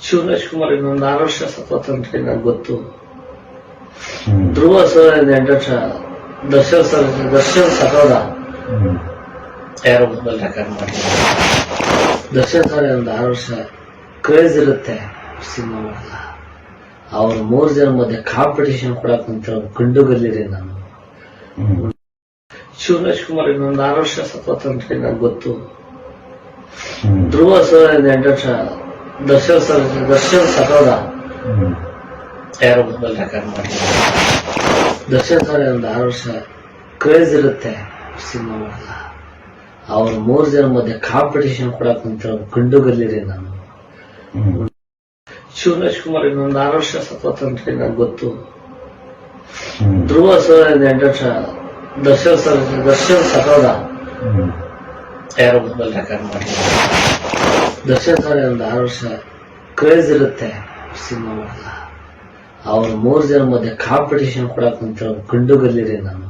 ಶಿವರಾಜ್ ಕುಮಾರ್ ಇನ್ನೊಂದು 6 ವರ್ಷ ಸ್ವಾತಂತ್ರ್ಯ ನನಗೆ ಗೊತ್ತು. ಧ್ರುವ ಸರ್ 8 ವರ್ಷ, ದರ್ಶನ್ ಸತೋದ ಯಾರೋ ಮೊಬೈಲ್ ರೆಕಾರ್ಡ್ ಮಾಡಿ. ದರ್ಶನ್ ಸರ್ ಒಂದು 6 ವರ್ಷ ಕ್ರೇಜ್ ಇರುತ್ತೆ ಸಿನಿಮಾ ಮಾಡಲ್ಲ. ಅವ್ರ 3 ಜನ ಮಧ್ಯೆ ಕಾಂಪಿಟೇಷನ್ ಕೊಡಕ್ ಅಂತ ಗಂಡುಗಲ್ಲಿರಿ ನಾನು. ಶಿವರಾಜ್ ಕುಮಾರ್ ಇನ್ನೊಂದು 6 ವರ್ಷ ಸ್ವಾತಂತ್ರ್ಯ ನನಗೆ ಗೊತ್ತು. ಧ್ರುವ ಸರ್ 8 ವರ್ಷ, ದರ್ಶನ್ ಸತೋದ ಯಾರೋ ಮೊಬೈಲ್ ರೆಕಾರ್ಡ್ ಮಾಡಿ. ದರ್ಶನ್ ಸರ್ ಒಂದು 6 ವರ್ಷ ಕ್ರೇಜ್ ಇರುತ್ತೆ ಸಿನಿಮಾ ಮಾಡಲ್ಲ. ಅವ್ರ 3 ಜನ ಮಧ್ಯೆ ಕಾಂಪಿಟೇಷನ್ ಕೊಡಕ್ ಅಂತ ಗಂಡುಗಲ್ಲಿರಿ ನಾನು. ಶಿವರಾಜ್ ಕುಮಾರ್ ಇನ್ನೊಂದು 6 ವರ್ಷ ಸ್ವಾತಂತ್ರ್ಯ ನನಗೆ ಗೊತ್ತು. ಧ್ರುವ ಸರ್ 8 ವರ್ಷ, ದರ್ಶನ್ ಸತೋದ ಯಾರೋ ಮೊಬೈಲ್ ರೆಕಾರ್ಡ್ ಮಾಡಿ. ದರ್ಶನ್ ಸರ್ ಒಂದು 6 ವರ್ಷ ಕ್ರೇಜ್ ಇರುತ್ತೆ ಸಿನಿಮಾ ಮಾಡಲ್ಲ. ಅವ್ರ 3 ಜನ ಮಧ್ಯೆ ಕಾಂಪಿಟೇಷನ್ ಕೊಡಕ್ ಅಂತ ಗಂಡುಗಲ್ಲಿರಿ ನಾನು.